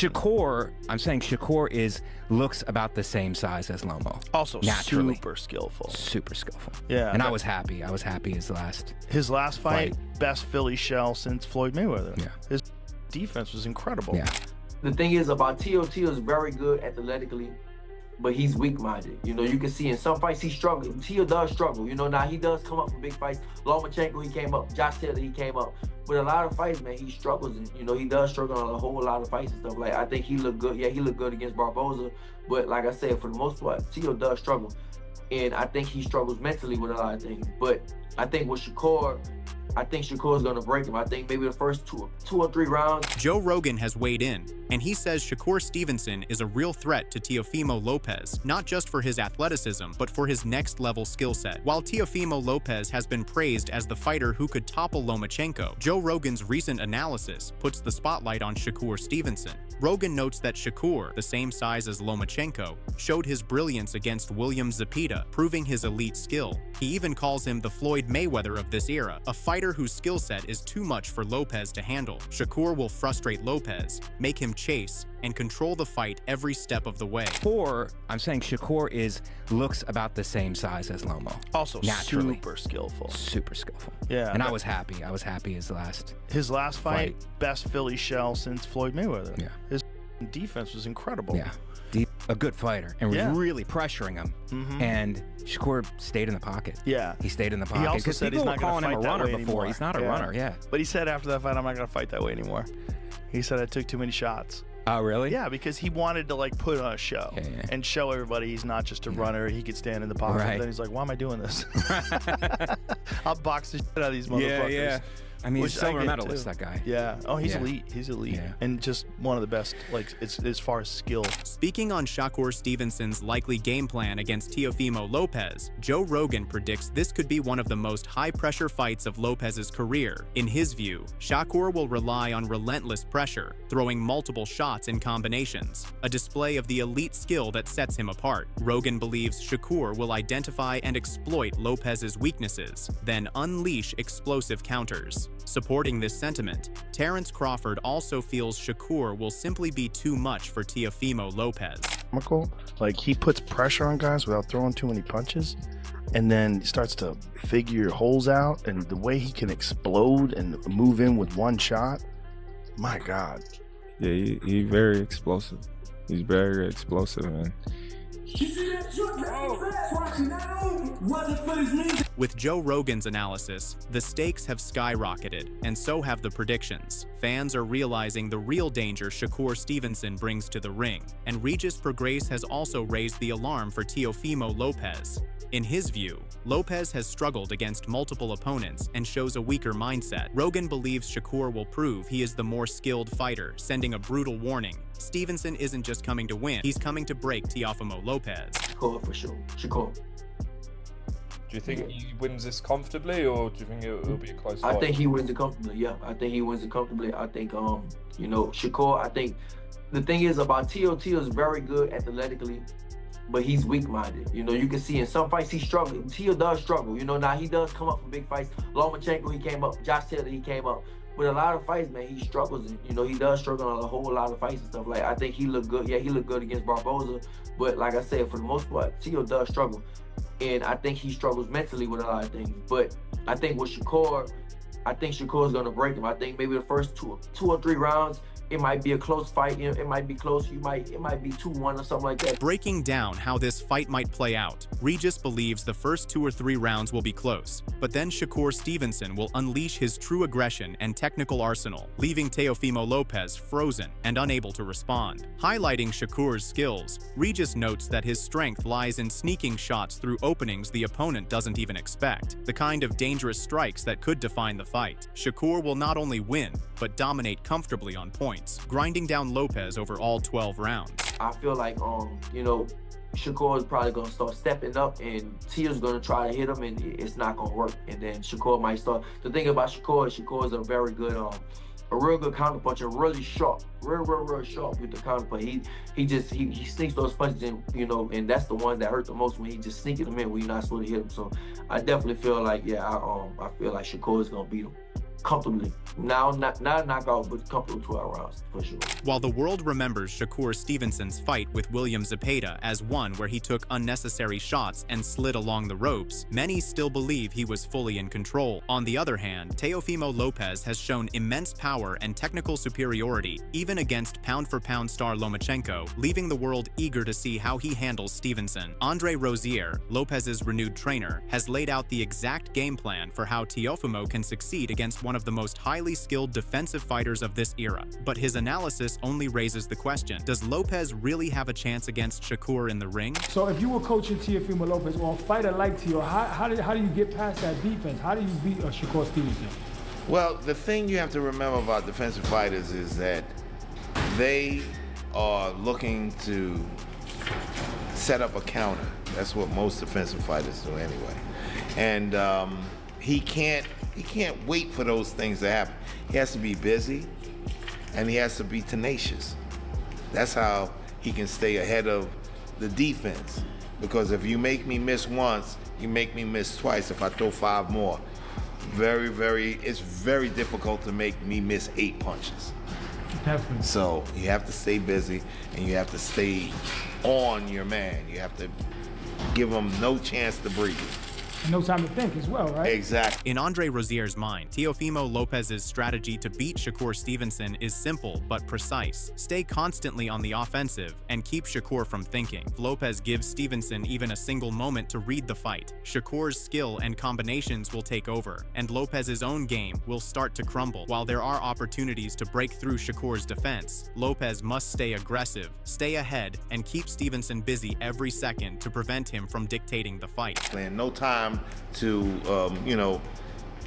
Shakur, I'm saying Shakur looks about the same size as Lomo. Also naturally. super skillful. Super skillful. Yeah. And I was happy. His last fight, best Philly shell since Floyd Mayweather. Yeah. His defense was incredible. Yeah. The thing is about Teo is very good athletically, but he's weak-minded. You know, you can see in some fights he struggles. Teo does struggle. You know, now he does come up from big fights. Lomachenko, he came up. Josh Taylor, he came up. But a lot of fights, man, he struggles. And, you know, he does struggle on a whole lot of fights and stuff. Like, I think he looked good. Yeah, he looked good against Barboza. But like I said, for the most part, Teo does struggle. And I think he struggles mentally with a lot of things. But I think with Shakur, I think Shakur's going to break him. I think maybe the first two or three rounds. Joe Rogan has weighed in, and he says Shakur Stevenson is a real threat to Teofimo Lopez, not just for his athleticism, but for his next-level skill set. While Teofimo Lopez has been praised as the fighter who could topple Lomachenko, Joe Rogan's recent analysis puts the spotlight on Shakur Stevenson. Rogan notes that Shakur, the same size as Lomachenko, showed his brilliance against William Zepeda, proving his elite skill. He even calls him the Floyd Mayweather of this era, a fighter whose skill set is too much for Lopez to handle. Shakur will frustrate Lopez, make him chase, and control the fight every step of the way. I'm saying Shakur looks about the same size as Lomo. Also naturally. super skillful. Super skillful. Yeah. And I was happy. His last fight, best Philly shell since Floyd Mayweather. Yeah. His defense was incredible. Yeah. A good fighter, and was really pressuring him. And Shakur stayed in the pocket. Yeah. He stayed in the pocket. He also said he's not going to fight that way anymore. He's not a runner, yeah. But he said after that fight, I'm not going to fight that way anymore. He said I took too many shots. Oh, really? Yeah, because he wanted to like put on a show and show everybody he's not just a runner. He could stand in the pocket. Right. Then he's like, why am I doing this? I'll box the shit out of these motherfuckers. Yeah. I mean, he's silver medalist, that guy. Yeah. Oh, he's elite. He's elite. Yeah. And just one of the best, like, it's as far as skill. Speaking on Shakur Stevenson's likely game plan against Teofimo Lopez, Joe Rogan predicts this could be one of the most high-pressure fights of Lopez's career. In his view, Shakur will rely on relentless pressure, throwing multiple shots in combinations, a display of the elite skill that sets him apart. Rogan believes Shakur will identify and exploit Lopez's weaknesses, then unleash explosive counters. Supporting this sentiment, Terrence Crawford also feels Shakur will simply be too much for Teofimo Lopez. Like, he puts pressure on guys without throwing too many punches, and then starts to figure holes out, and the way he can explode and move in with one shot, my God. Yeah, he's very explosive. He's very explosive, man. With Joe Rogan's analysis, the stakes have skyrocketed, and so have the predictions. Fans are realizing the real danger Shakur Stevenson brings to the ring, and Regis Prograis has also raised the alarm for Teofimo Lopez. In his view, Lopez has struggled against multiple opponents and shows a weaker mindset. Rogan believes Shakur will prove he is the more skilled fighter, sending a brutal warning. Stevenson isn't just coming to win, he's coming to break Teofimo Lopez. Shakur for sure. Shakur. Do you think he wins this comfortably, or do you think it will be a close fight? I think he wins it comfortably, yeah. I think he wins it comfortably. I think, you know, Shakur, I think the thing is about Teo is very good athletically, but he's weak-minded. You know, you can see in some fights he struggles. Teo does struggle. You know, now he does come up from big fights. Lomachenko, he came up. Josh Taylor, he came up. But a lot of fights, man, he struggles. And, you know, he does struggle on a whole lot of fights and stuff. Like, I think he looked good. Yeah, he looked good against Barboza. But like I said, for the most part, Teo does struggle. And I think he struggles mentally with a lot of things. But I think with Shakur, I think Shakur's going to break him. I think maybe the first two or three rounds, it might be a close fight. You know, it might be close. It might be 2-1 or something like that. Breaking down how this fight might play out, Regis believes the first 2 or 3 rounds will be close, but then Shakur Stevenson will unleash his true aggression and technical arsenal, leaving Teofimo Lopez frozen and unable to respond. Highlighting Shakur's skills, Regis notes that his strength lies in sneaking shots through openings the opponent doesn't even expect, the kind of dangerous strikes that could define the fight. Shakur will not only win, but dominate comfortably on points, grinding down Lopez over all 12 rounds. I feel like, you know, Shakur is probably going to start stepping up, and Teo's going to try to hit him, and it's not going to work. And then Shakur might start. The thing about Shakur is a very good, a real good counterpuncher, really sharp, real sharp with the counterpunch. He sneaks those punches in, you know, and that's the ones that hurt the most when he just sneaking them in when you're not supposed to hit him. So I definitely feel like, yeah, I feel like Shakur is going to beat him. comfortably. Not knockout, but comfortable 12 rounds for sure. While the world remembers Shakur Stevenson's fight with William Zepeda as one where he took unnecessary shots and slid along the ropes, many still believe he was fully in control. On the other hand, Teofimo Lopez has shown immense power and technical superiority, even against pound-for-pound star Lomachenko, leaving the world eager to see how he handles Stevenson. Andre Rozier, Lopez's renewed trainer, has laid out the exact game plan for how Teofimo can succeed against one of the most highly skilled defensive fighters of this era. But his analysis only raises the question, does Lopez really have a chance against Shakur in the ring? So if you were coaching Teofimo Lopez or a fighter like Teo, how do you get past that defense? How do you beat Shakur Stevenson? Well, the thing you have to remember about defensive fighters is that they are looking to set up a counter. That's what most defensive fighters do anyway. And he can't wait for those things to happen. He has to be busy and he has to be tenacious. That's how he can stay ahead of the defense. Because if you make me miss once, you make me miss twice. If I throw 5 more, it's very difficult to make me miss 8 punches. Definitely. So you have to stay busy and you have to stay on your man. You have to give him no chance to breathe. And no time to think as well, right? Exactly. In Andre Rozier's mind, Teofimo Lopez's strategy to beat Shakur Stevenson is simple but precise. Stay constantly on the offensive and keep Shakur from thinking. If Lopez gives Stevenson even a single moment to read the fight, Shakur's skill and combinations will take over, and Lopez's own game will start to crumble. While there are opportunities to break through Shakur's defense, Lopez must stay aggressive, stay ahead, and keep Stevenson busy every second to prevent him from dictating the fight. And no time to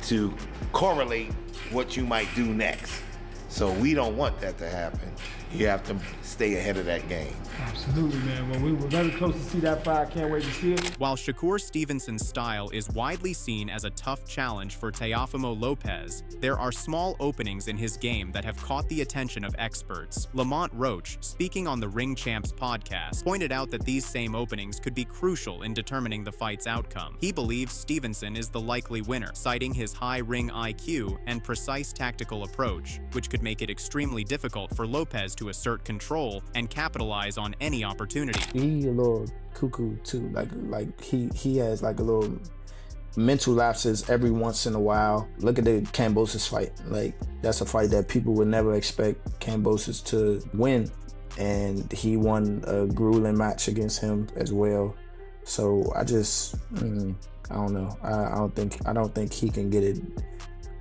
to correlate what you might do next. So we don't want that to happen. You have to stay ahead of that game. Absolutely, man. Well, we were very close to see that fight. I can't wait to see it. While Shakur Stevenson's style is widely seen as a tough challenge for Teofimo Lopez, there are small openings in his game that have caught the attention of experts. Lamont Roach, speaking on the Ring Champs podcast, pointed out that these same openings could be crucial in determining the fight's outcome. He believes Stevenson is the likely winner, citing his high ring IQ and precise tactical approach, which could make it extremely difficult for Lopez to assert control and capitalize on any opportunity. He a little cuckoo too, like he has like a little mental lapses every once in a while. Look at the Kambosos fight. Like, that's a fight that people would never expect Kambosos to win, and he won a grueling match against him as well. So I just I don't know. I don't think he can get it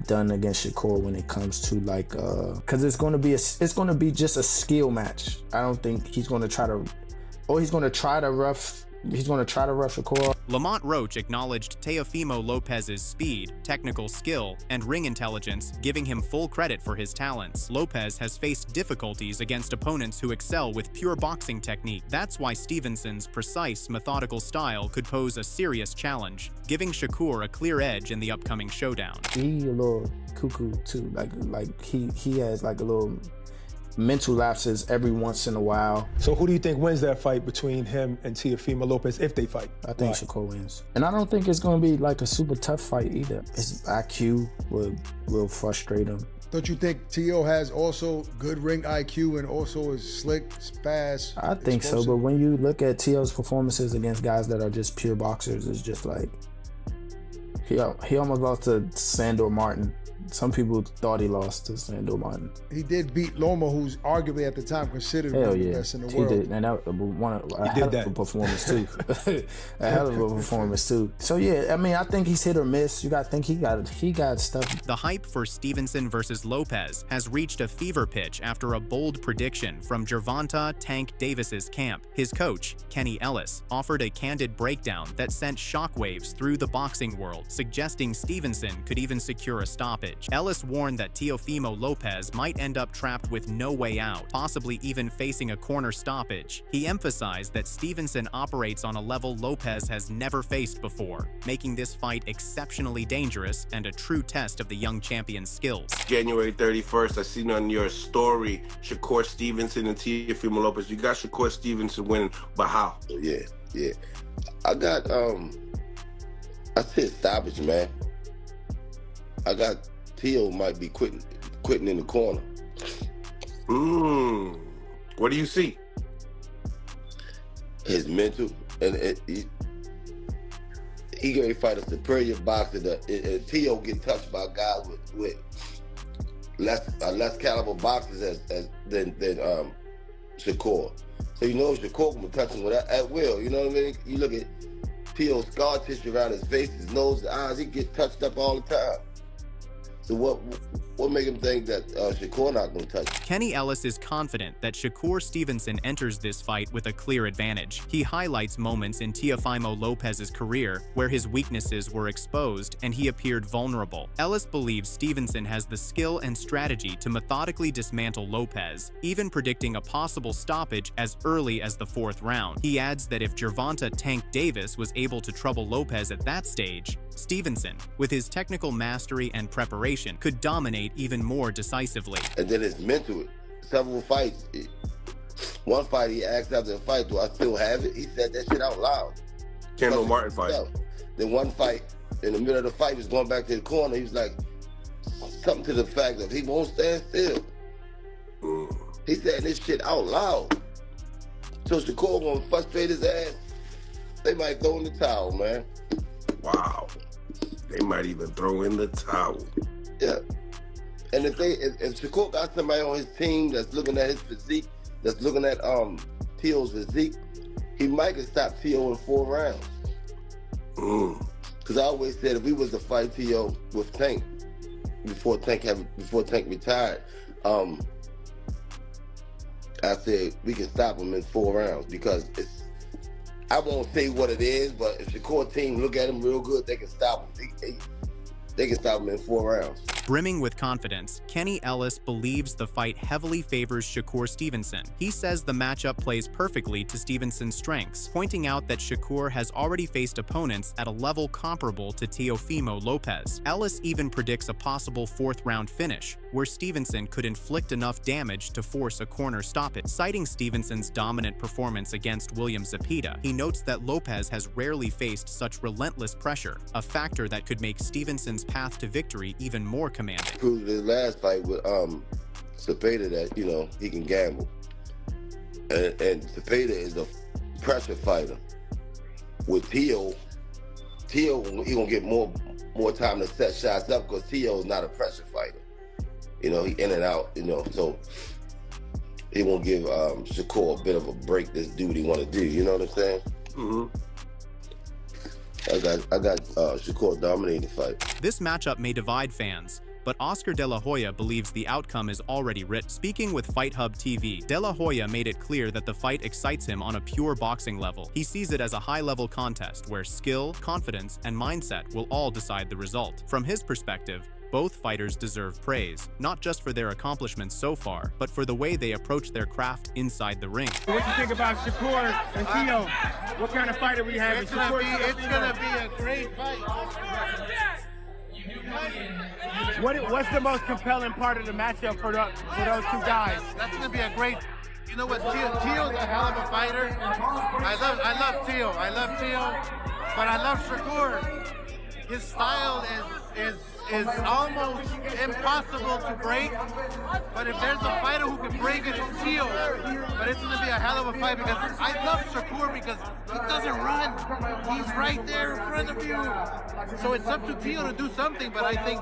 done against Shakur when it comes to like because it's going to be just a skill match. I don't think he's going to try to rough Shakur. Lamont Roach acknowledged Teofimo Lopez's speed, technical skill, and ring intelligence, giving him full credit for his talents. Lopez has faced difficulties against opponents who excel with pure boxing technique. That's why Stevenson's precise, methodical style could pose a serious challenge, giving Shakur a clear edge in the upcoming showdown. He a little cuckoo too, like he has like a little mental lapses every once in a while. So who do you think wins that fight between him and Teofimo Lopez if they fight? I think Shakur wins. And I don't think it's going to be like a super tough fight either. His IQ will frustrate him. Don't you think Teo has also good ring IQ and also is slick, fast? I think explosive? So, but when you look at Teo's performances against guys that are just pure boxers, it's just like he almost lost to Sandor Martin. Some people thought he lost to Sandor Martin. He did beat Loma, who's arguably at the time considered one of the best in the world. He did, and that was a hell of a performance too. A hell of a performance too. So yeah, I mean, I think he's hit or miss. You got to think he got stuff. The hype for Stevenson versus Lopez has reached a fever pitch after a bold prediction from Gervonta "Tank" Davis's camp. His coach, Kenny Ellis, offered a candid breakdown that sent shockwaves through the boxing world, suggesting Stevenson could even secure a stoppage. Ellis warned that Teofimo Lopez might end up trapped with no way out, possibly even facing a corner stoppage. He emphasized that Stevenson operates on a level Lopez has never faced before, making this fight exceptionally dangerous and a true test of the young champion's skills. January 31st, I seen on your story Shakur Stevenson and Teofimo Lopez. You got Shakur Stevenson winning, but how? Yeah. I got, I said stoppage, man. I got Teo might be quitting in the corner. What do you see? His mental, and he gonna fight a superior boxer. That Teo get touched by guys with less caliber boxers than Shakur. So you know Shakur can touch him at will. You know what I mean? You look at Teo's scar tissue around his face, his nose, his eyes. He get touched up all the time. So what make him think that Shakur not going to touch him? Kenny Ellis is confident that Shakur Stevenson enters this fight with a clear advantage. He highlights moments in Teofimo Lopez's career where his weaknesses were exposed and he appeared vulnerable. Ellis believes Stevenson has the skill and strategy to methodically dismantle Lopez, even predicting a possible stoppage as early as the 4th round. He adds that if Gervonta Tank Davis was able to trouble Lopez at that stage, Stevenson, with his technical mastery and preparation, could dominate even more decisively. And then his mental, several fights. One fight he asked after the fight, do I still have it? He said that shit out loud. Kendall Martin fight. Then one fight, in the middle of the fight, he was going back to the corner. He was like, something to the fact that he won't stand still. He said this shit out loud. So Shakur gonna frustrate his ass. They might throw in the towel, man. Wow. They might even throw in the towel. Yeah. And if Shakur got somebody on his team that's looking at his physique, that's looking at Teo's physique, he might could stop Teo in 4 rounds. Because I always said if we was to fight Teo with Tank before Tank retired, I said we can stop him in 4 rounds because I won't say what it is, but if the core team look at him real good, they can stop him. They can stop him in 4 rounds. Brimming with confidence, Kenny Ellis believes the fight heavily favors Shakur Stevenson. He says the matchup plays perfectly to Stevenson's strengths, pointing out that Shakur has already faced opponents at a level comparable to Teofimo Lopez. Ellis even predicts a possible 4th-round finish, where Stevenson could inflict enough damage to force a corner stoppage. Citing Stevenson's dominant performance against William Zepeda, he notes that Lopez has rarely faced such relentless pressure, a factor that could make Stevenson's path to victory even more commanding. Proved his last fight with Zepeda that, you know, he can gamble. And Zepeda is a pressure fighter. With Teo, he gonna get more time to set shots up because Teo is not a pressure fighter. You know, he in and out, you know, so he won't give Shakur a bit of a break. This dude he want to do, you know what I'm saying? I got Shakur dominating the fight. This matchup may divide fans, but Oscar De La Hoya believes the outcome is already written. Speaking with Fight Hub TV, De La Hoya made it clear that the fight excites him on a pure boxing level. He sees it as a high-level contest where skill, confidence, and mindset will all decide the result. From his perspective, both fighters deserve praise, not just for their accomplishments so far, but for the way they approach their craft inside the ring. What do you think about Shakur and Teo? What kind of fight are we having? It's gonna be a great fight. What's the most compelling part of the matchup for those two guys? That's gonna be a great. You know what? Teo's a hell of a fighter. I love Teo. But I love Shakur. His style is almost impossible to break, but if there's a fighter who can break it, it's Teo. But it's going to be a hell of a fight because I love Shakur because he doesn't run. He's right there in front of you. So it's up to Teo to do something, but I think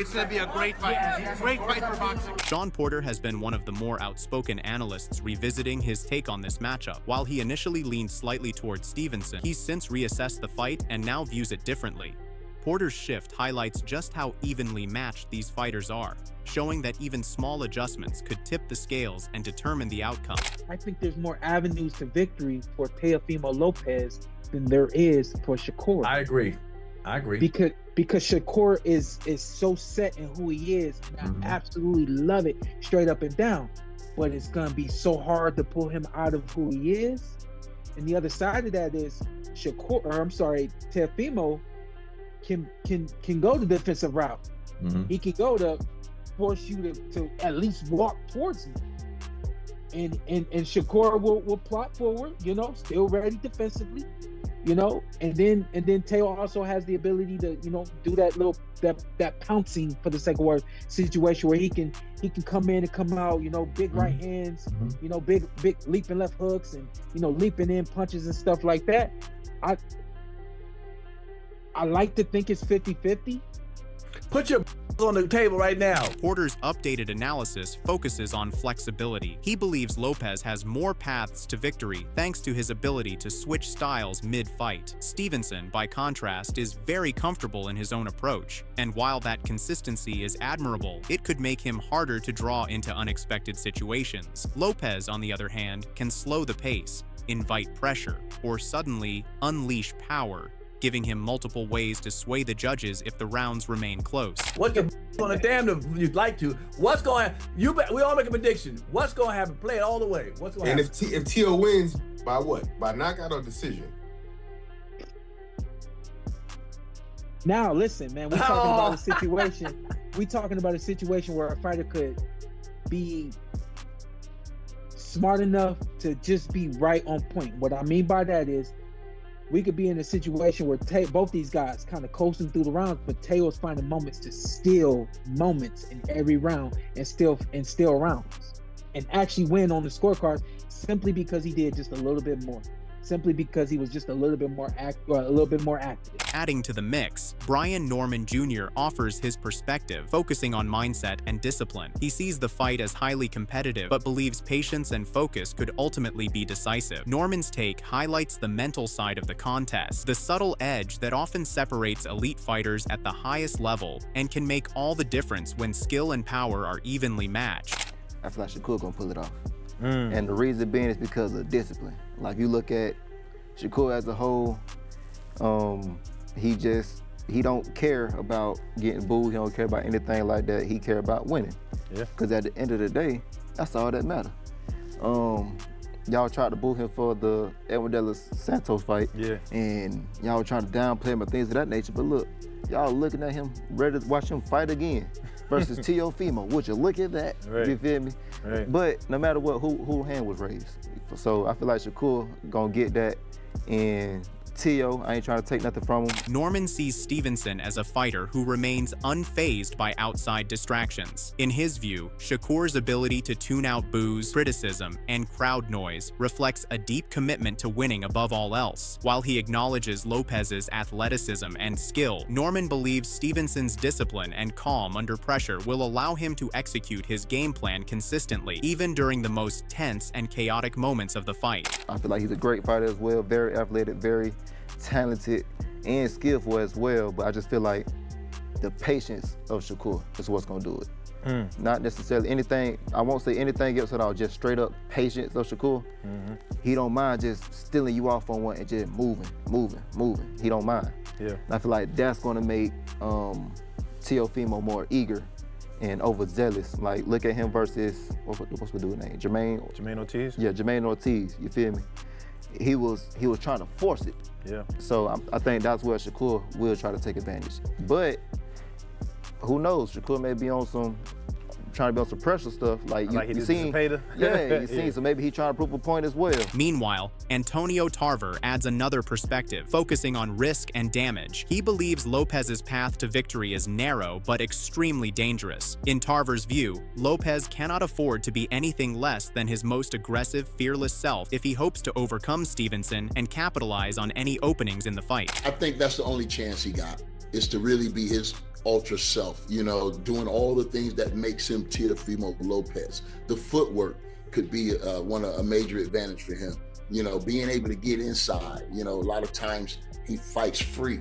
it's going to be a great fight. Great fight for boxing. Sean Porter has been one of the more outspoken analysts revisiting his take on this matchup. While he initially leaned slightly towards Stevenson, he's since reassessed the fight and now views it differently. Porter's shift highlights just how evenly matched these fighters are, showing that even small adjustments could tip the scales and determine the outcome. I think there's more avenues to victory for Teofimo Lopez than there is for Shakur. I agree. Because Shakur is so set in who he is, and I absolutely love it straight up and down. But it's gonna be so hard to pull him out of who he is. And the other side of that is Teofimo can go the defensive route. He can go to force you to at least walk towards him. And Shakur will plot forward, you know, still ready defensively. you know, and then Teo also has the ability to, you know, do that pouncing, for the sake of word, situation where he can come in and come out, you know, big right hands, you know, big leaping left hooks, and, you know, leaping in punches and stuff like that. I like to think it's 50-50. Put your on the table right now. Porter's updated analysis focuses on flexibility. He believes Lopez has more paths to victory thanks to his ability to switch styles mid-fight. Stevenson, by contrast, is very comfortable in his own approach, and while that consistency is admirable, it could make him harder to draw into unexpected situations. Lopez, on the other hand, can slow the pace, invite pressure, or suddenly unleash power, giving him multiple ways to sway the judges if the rounds remain close. What your on a damn if you'd like to. What's going to we all make a prediction. What's going to happen? Play it all the way. What's going to happen? And if Teo wins, by what? By knockout or decision? Now, listen, man, we're talking about a situation. We're talking about a situation where a fighter could be smart enough to just be right on point. What I mean by that is, we could be in a situation where both these guys kind of coasting through the rounds, but Teo's finding moments to steal moments in every round and steal rounds and actually win on the scorecards simply because he did just a little bit more. Simply because he was just a little bit more active. Adding to the mix, Brian Norman Jr. offers his perspective, focusing on mindset and discipline. He sees the fight as highly competitive, but believes patience and focus could ultimately be decisive. Norman's take highlights the mental side of the contest, the subtle edge that often separates elite fighters at the highest level and can make all the difference when skill and power are evenly matched. I feel like Shakur gonna pull it off. And the reason being is because of discipline. Like, you look at Shakur as a whole, he don't care about getting booed. He don't care about anything like that. He care about winning. Yeah. Because at the end of the day, that's all that matter. Y'all tried to boo him for the Edwin De Los Santos fight. Yeah. And y'all were trying to downplay him and things of that nature. But look, y'all looking at him, ready to watch him fight again versus Teofimo. Would you look at that? Right. You feel me? Right. But no matter what, who hand was raised. So I feel like Shakur gonna get that, and Teo, I ain't trying to take nothing from him. Norman sees Stevenson as a fighter who remains unfazed by outside distractions. In his view, Shakur's ability to tune out boos, criticism, and crowd noise reflects a deep commitment to winning above all else. While he acknowledges Lopez's athleticism and skill, Norman believes Stevenson's discipline and calm under pressure will allow him to execute his game plan consistently, even during the most tense and chaotic moments of the fight. I feel like he's a great fighter as well, very athletic, very talented and skillful as well, but I just feel like the patience of Shakur is what's gonna do it. Not necessarily anything, I won't say anything else at all, just straight up patience of Shakur. He don't mind just stealing you off on one and just moving. He don't mind. Yeah. And I feel like that's gonna make Teofimo more eager and overzealous. Like, look at him versus, what's the dude's name? Jermaine Ortiz? Yeah, Jermaine Ortiz, you feel me? He was trying to force it. Yeah. So I think that's where Shakur will try to take advantage. But who knows? Shakur may be on trying to be on some pressure stuff. Like you seen, yeah, you seen. So maybe he's trying to prove a point as well. Meanwhile, Antonio Tarver adds another perspective, focusing on risk and damage. He believes Lopez's path to victory is narrow but extremely dangerous. In Tarver's view, Lopez cannot afford to be anything less than his most aggressive, fearless self if he hopes to overcome Stevenson and capitalize on any openings in the fight. I think that's the only chance he got, is to really be his ultra self, you know, doing all the things that makes him Teofimo Lopez. The footwork could be a major advantage for him. You know, being able to get inside. You know, a lot of times he fights free.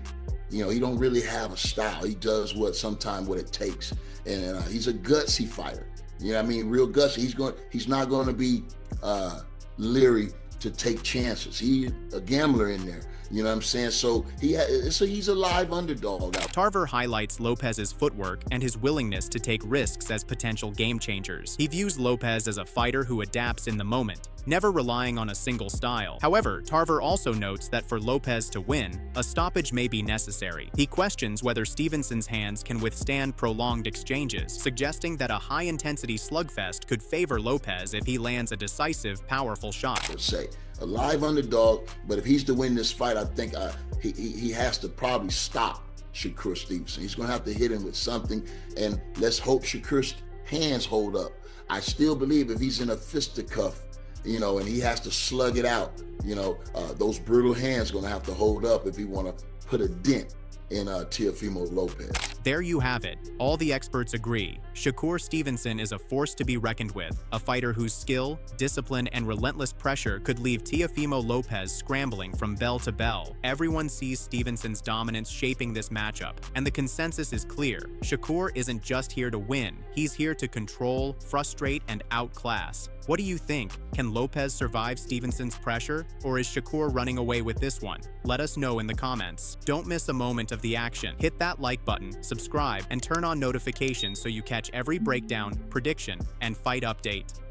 You know, he don't really have a style. He does what it takes. And he's a gutsy fighter. You know what I mean? Real gutsy. He's not going to be leery to take chances. He's a gambler in there. You know what I'm saying? So he's a live underdog. Tarver highlights Lopez's footwork and his willingness to take risks as potential game changers. He views Lopez as a fighter who adapts in the moment, never relying on a single style. However, Tarver also notes that for Lopez to win, a stoppage may be necessary. He questions whether Stevenson's hands can withstand prolonged exchanges, suggesting that a high-intensity slugfest could favor Lopez if he lands a decisive, powerful shot. Let's say a live underdog. But if he's to win this fight, I think he has to probably stop Shakur Stevenson. He's going to have to hit him with something, and let's hope Shakur's hands hold up. I still believe if he's in a fisticuff, you know, and he has to slug it out, you know, those brutal hands going to have to hold up if he want to put a dent in Teofimo Lopez. There you have it. All the experts agree. Shakur Stevenson is a force to be reckoned with, a fighter whose skill, discipline, and relentless pressure could leave Teofimo Lopez scrambling from bell to bell. Everyone sees Stevenson's dominance shaping this matchup, and the consensus is clear. Shakur isn't just here to win, he's here to control, frustrate, and outclass. What do you think? Can Lopez survive Stevenson's pressure, or is Shakur running away with this one? Let us know in the comments. Don't miss a moment of the action. Hit that like button, subscribe, and turn on notifications so you catch every breakdown, prediction, and fight update.